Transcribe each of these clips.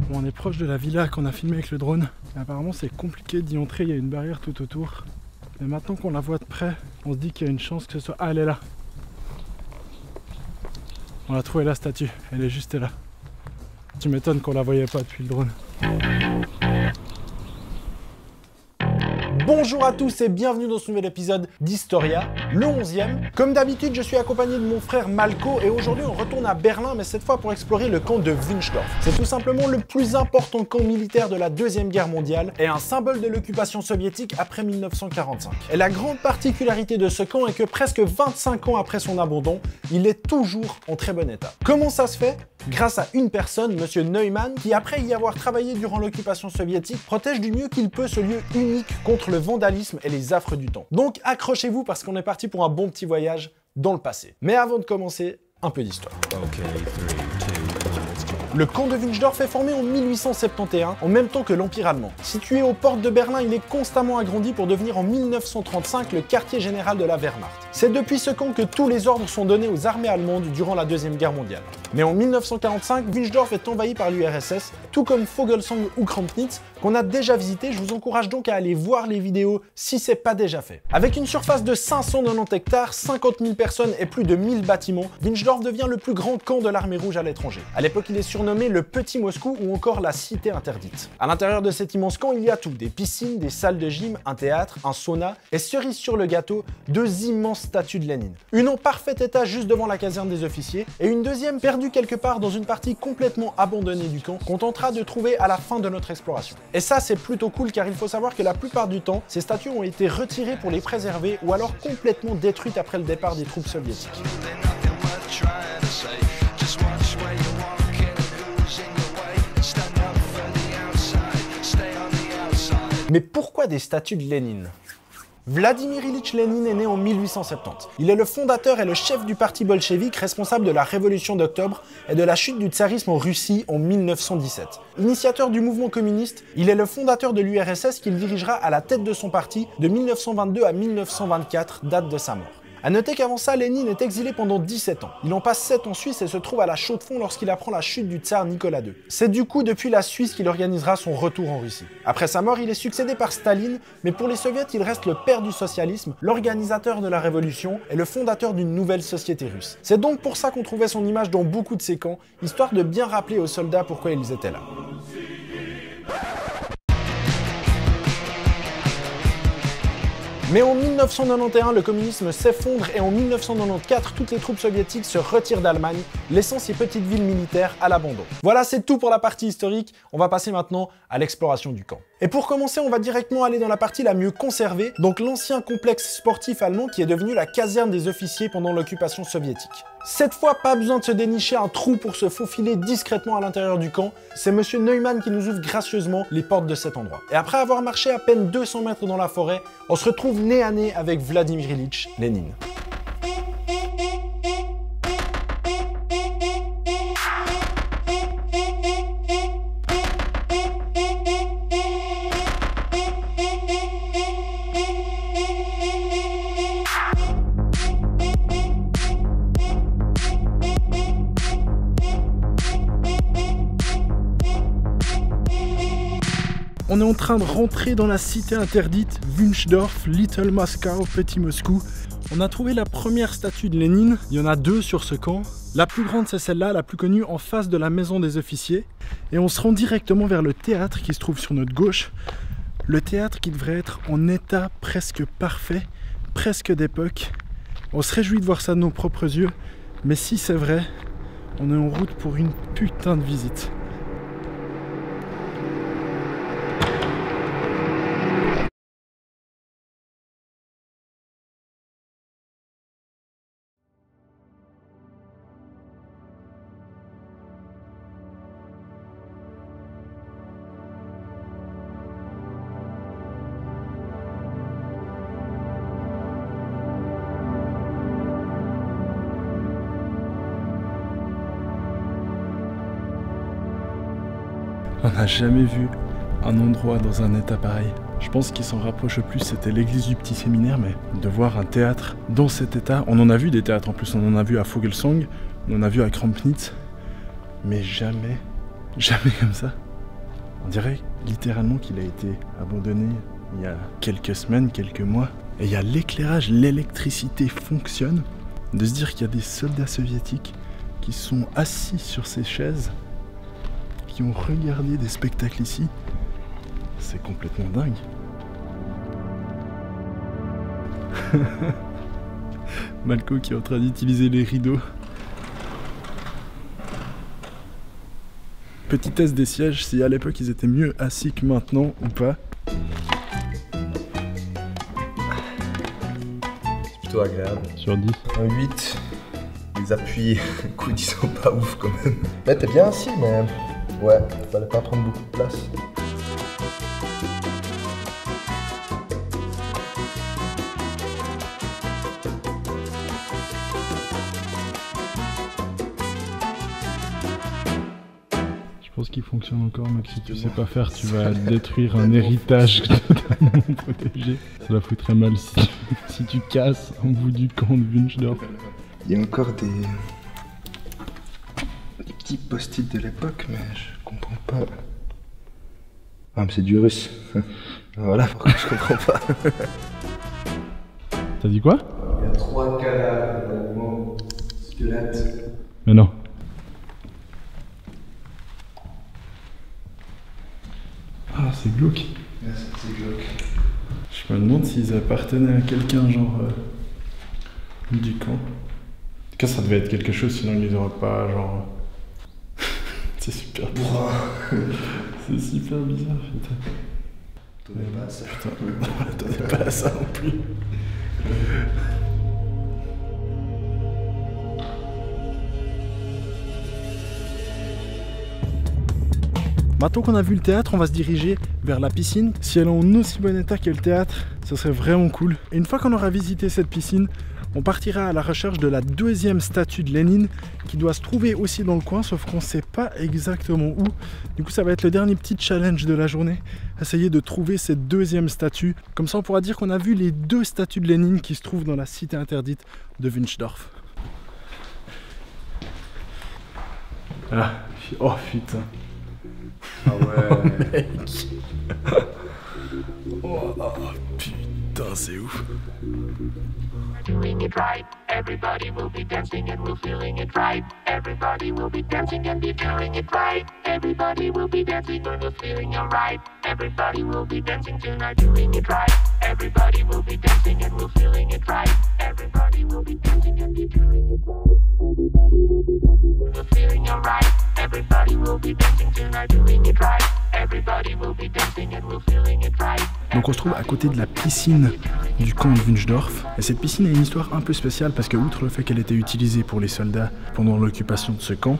Bon, on est proche de la villa qu'on a filmée avec le drone. Mais apparemment c'est compliqué d'y entrer, il y a une barrière tout autour. Mais maintenant qu'on la voit de près, on se dit qu'il y a une chance que ce soit... Ah, elle est là. On a trouvé la statue, elle est juste là. Tu m'étonnes qu'on la voyait pas depuis le drone. Bonjour à tous et bienvenue dans ce nouvel épisode d'Historia, le 11e. Comme d'habitude, je suis accompagné de mon frère Malko et aujourd'hui on retourne à Berlin, mais cette fois pour explorer le camp de Wünschtorf. C'est tout simplement le plus important camp militaire de la Deuxième Guerre mondiale et un symbole de l'occupation soviétique après 1945. Et la grande particularité de ce camp est que presque 25 ans après son abandon, il est toujours en très bon état. Comment ça se fait ? Grâce à une personne, Monsieur Neumann, qui après y avoir travaillé durant l'occupation soviétique, protège du mieux qu'il peut ce lieu unique contre le vandalisme et les affres du temps. Donc accrochez-vous parce qu'on est parti pour un bon petit voyage dans le passé. Mais avant de commencer, un peu d'histoire. Le camp de Wünschtorf est formé en 1871, en même temps que l'Empire allemand. Situé aux portes de Berlin, il est constamment agrandi pour devenir en 1935 le quartier général de la Wehrmacht. C'est depuis ce camp que tous les ordres sont donnés aux armées allemandes durant la Deuxième Guerre mondiale. Mais en 1945, Wünschtorf est envahi par l'URSS, tout comme Vogelsang ou Krampnitz, qu'on a déjà visité. Je vous encourage donc à aller voir les vidéos si c'est pas déjà fait. Avec une surface de 590 hectares, 50 000 personnes et plus de 1000 bâtiments, Wünschtorf devient le plus grand camp de l'armée rouge à l'étranger. À l'époque, il est surnommé le Petit Moscou ou encore la Cité interdite. À l'intérieur de cet immense camp, il y a tout, des piscines, des salles de gym, un théâtre, un sauna et cerise sur le gâteau, deux immenses statues de Lénine. Une en parfait état juste devant la caserne des officiers et une deuxième perdue quelque part dans une partie complètement abandonnée du camp qu'on tentera de trouver à la fin de notre exploration. Et ça c'est plutôt cool car il faut savoir que la plupart du temps, ces statues ont été retirées pour les préserver ou alors complètement détruites après le départ des troupes soviétiques. Mais pourquoi des statues de Lénine ? Vladimir Ilyich Lénine est né en 1870. Il est le fondateur et le chef du parti bolchevique responsable de la révolution d'octobre et de la chute du tsarisme en Russie en 1917. Initiateur du mouvement communiste, il est le fondateur de l'URSS qu'il dirigera à la tête de son parti de 1922 à 1924, date de sa mort. A noter qu'avant ça, Lénine est exilé pendant 17 ans. Il en passe 7 en Suisse et se trouve à la Chaux-de-Fonds lorsqu'il apprend la chute du tsar Nicolas II. C'est du coup depuis la Suisse qu'il organisera son retour en Russie. Après sa mort, il est succédé par Staline, mais pour les soviets, il reste le père du socialisme, l'organisateur de la révolution et le fondateur d'une nouvelle société russe. C'est donc pour ça qu'on trouvait son image dans beaucoup de ces camps, histoire de bien rappeler aux soldats pourquoi ils étaient là. Mais en 1991, le communisme s'effondre et en 1994, toutes les troupes soviétiques se retirent d'Allemagne, laissant ces petites villes militaires à l'abandon. Voilà, c'est tout pour la partie historique. On va passer maintenant à l'exploration du camp. Et pour commencer, on va directement aller dans la partie la mieux conservée, donc l'ancien complexe sportif allemand qui est devenu la caserne des officiers pendant l'occupation soviétique. Cette fois, pas besoin de se dénicher un trou pour se faufiler discrètement à l'intérieur du camp. C'est Monsieur Neumann qui nous ouvre gracieusement les portes de cet endroit. Et après avoir marché à peine 200 mètres dans la forêt, on se retrouve nez à nez avec Vladimir Ilyich Lénine. On est en train de rentrer dans la cité interdite, Wünschtorf, Little Moscow, Petit Moscou. On a trouvé la première statue de Lénine, il y en a deux sur ce camp. La plus grande c'est celle-là, la plus connue, en face de la maison des officiers. Et on se rend directement vers le théâtre qui se trouve sur notre gauche. Le théâtre qui devrait être en état presque parfait, presque d'époque. On se réjouit de voir ça de nos propres yeux, mais si c'est vrai, on est en route pour une putain de visite. On n'a jamais vu un endroit dans un état pareil. Je pense qu'il s'en rapproche le plus, c'était l'église du petit séminaire, mais de voir un théâtre dans cet état, on en a vu des théâtres en plus, on en a vu à Vogelsang, on en a vu à Krampnitz, mais jamais comme ça. On dirait littéralement qu'il a été abandonné il y a quelques semaines, quelques mois. Et il y a l'éclairage, l'électricité fonctionne. De se dire qu'il y a des soldats soviétiques qui sont assis sur ces chaises, qui ont regardé des spectacles ici, c'est complètement dingue. Malko qui est en train d'utiliser les rideaux. Petit test des sièges, si à l'époque ils étaient mieux assis que maintenant ou pas. C'est plutôt agréable. Sur 10. Un 8. Les appuis, coudes ils sont pas ouf quand même. Mais t'es bien assis, mais ouais, fallait pas prendre beaucoup de place. Je pense qu'il fonctionne encore, mec. Si tu sais pas faire, tu vas détruire un héritage totalement protégé. Ça la fout très mal si tu casses un bout du camp de Wünsdorf. Il y a encore des petits post-it de l'époque, mais je comprends pas. Ah, mais c'est du russe. Voilà pourquoi je comprends pas. T'as dit quoi? Il y a 3 cadavres d'animaux squelettes. Mais non. Ah, c'est glauque. Ouais, c'est glauque. Je me demande s'ils appartenaient à quelqu'un, genre du camp. En tout cas, ça devait être quelque chose, sinon ils les auraient pas, genre. C'est super bizarre. C'est super bizarre, putain. T'attendais pas à ça. Putain, t'attendais pas à ça non plus. Maintenant qu'on a vu le théâtre, on va se diriger vers la piscine. Si elle est en aussi bon état que le théâtre, ce serait vraiment cool. Et une fois qu'on aura visité cette piscine, on partira à la recherche de la deuxième statue de Lénine qui doit se trouver aussi dans le coin, sauf qu'on ne sait pas exactement où. Du coup, ça va être le dernier petit challenge de la journée, essayer de trouver cette deuxième statue. Comme ça, on pourra dire qu'on a vu les 2 statues de Lénine qui se trouvent dans la cité interdite de Wünsdorf. Ah, oh putain. Ah ouais. Mec. Oh, putain, c'est ouf. Doing it right, everybody will be dancing and we're feeling it right. Everybody will be dancing and be doing it right. Everybody will be dancing and we're feeling alright. Everybody will be dancing tonight, doing it right. Everybody will be dancing and we're feeling it right. Everybody will be dancing and be doing it right. We're feeling alright. Everybody will be dancing tonight, doing it right. Everybody will be dancing and we're feeling it right. Donc on se trouve à côté de la piscine du camp de Wünsdorf. Et cette piscine a une histoire un peu spéciale parce que outre le fait qu'elle était utilisée pour les soldats pendant l'occupation de ce camp,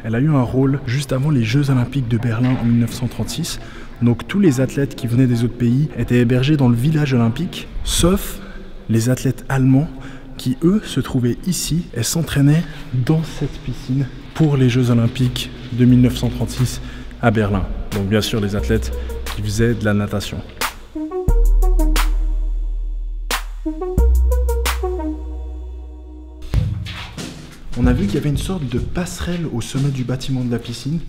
elle a eu un rôle juste avant les Jeux Olympiques de Berlin en 1936. Donc tous les athlètes qui venaient des autres pays étaient hébergés dans le village olympique, sauf les athlètes allemands qui eux se trouvaient ici et s'entraînaient dans cette piscine pour les Jeux Olympiques de 1936 à Berlin. Donc bien sûr les athlètes qui faisaient de la natation. On a vu qu'il y avait une sorte de passerelle au sommet du bâtiment de la piscine.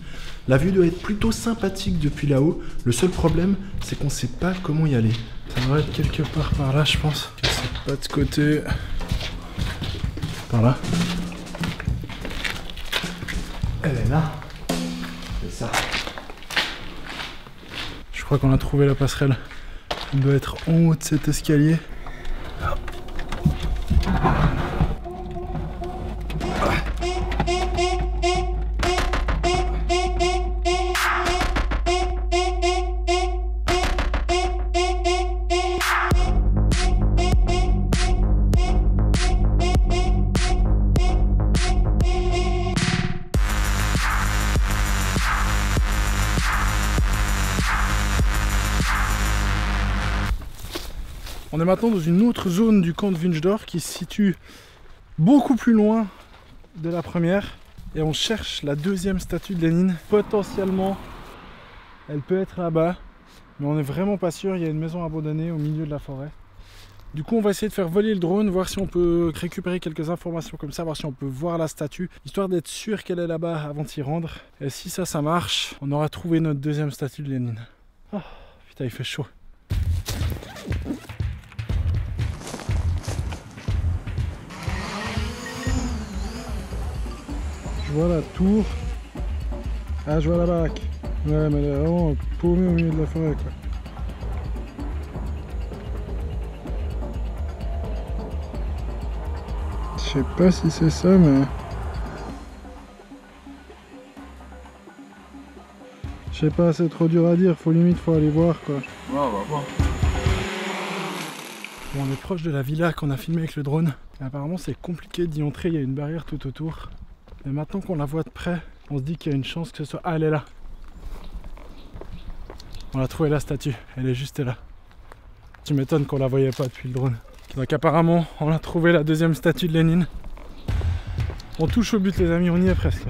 La vue doit être plutôt sympathique depuis là-haut. Le seul problème, c'est qu'on ne sait pas comment y aller. Ça devrait être quelque part par là, je pense. C'est pas de ce côté. Par là. Elle est là. C'est ça. Je crois qu'on a trouvé la passerelle. Elle doit être en haut de cet escalier. On est maintenant dans une autre zone du camp de Wünsdorf qui se situe beaucoup plus loin de la première. Et on cherche la deuxième statue de Lénine. Potentiellement, elle peut être là-bas. Mais on n'est vraiment pas sûr. Il y a une maison abandonnée au milieu de la forêt. Du coup, on va essayer de faire voler le drone, voir si on peut récupérer quelques informations comme ça, voir si on peut voir la statue, histoire d'être sûr qu'elle est là-bas avant d'y rendre. Et si ça marche, on aura trouvé notre deuxième statue de Lénine. Oh, putain, il fait chaud. Je vois la tour. Ah, je vois la baraque. Ouais, mais elle est vraiment paumée au milieu de la forêt, quoi. Je sais pas si c'est ça, mais... Je sais pas, c'est trop dur à dire, faut aller voir, quoi. Ouais, on va voir. Bon, on est proche de la villa qu'on a filmé avec le drone. Et apparemment, c'est compliqué d'y entrer, il y a une barrière tout autour. Mais maintenant qu'on la voit de près, on se dit qu'il y a une chance que ce soit... Ah, elle est là. On a trouvé la statue, elle est juste là. Tu m'étonnes qu'on la voyait pas depuis le drone. Donc apparemment, on a trouvé la deuxième statue de Lénine. On touche au but les amis, on y est presque.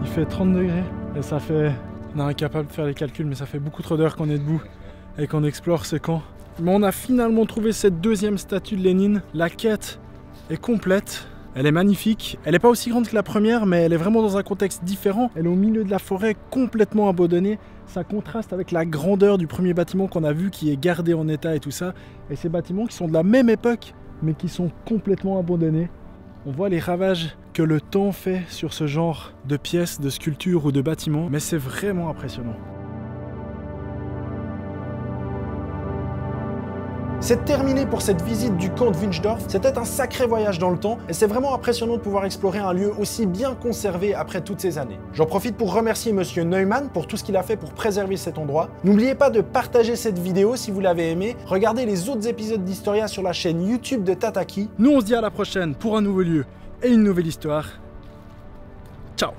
Il fait 30 degrés et ça fait... On est incapable de faire les calculs, mais ça fait beaucoup trop d'heures qu'on est debout et qu'on explore ce camp. Mais on a finalement trouvé cette deuxième statue de Lénine. La quête est complète. Elle est magnifique. Elle n'est pas aussi grande que la première, mais elle est vraiment dans un contexte différent. Elle est au milieu de la forêt, complètement abandonnée. Ça contraste avec la grandeur du premier bâtiment qu'on a vu, qui est gardé en état et tout ça. Et ces bâtiments qui sont de la même époque, mais qui sont complètement abandonnés. On voit les ravages que le temps fait sur ce genre de pièces, de sculptures ou de bâtiments, mais c'est vraiment impressionnant. C'est terminé pour cette visite du camp de Wünsdorf. C'était un sacré voyage dans le temps et c'est vraiment impressionnant de pouvoir explorer un lieu aussi bien conservé après toutes ces années. J'en profite pour remercier Monsieur Neumann pour tout ce qu'il a fait pour préserver cet endroit. N'oubliez pas de partager cette vidéo si vous l'avez aimée. Regardez les autres épisodes d'Historia sur la chaîne YouTube de Tataki. Nous on se dit à la prochaine pour un nouveau lieu et une nouvelle histoire. Ciao!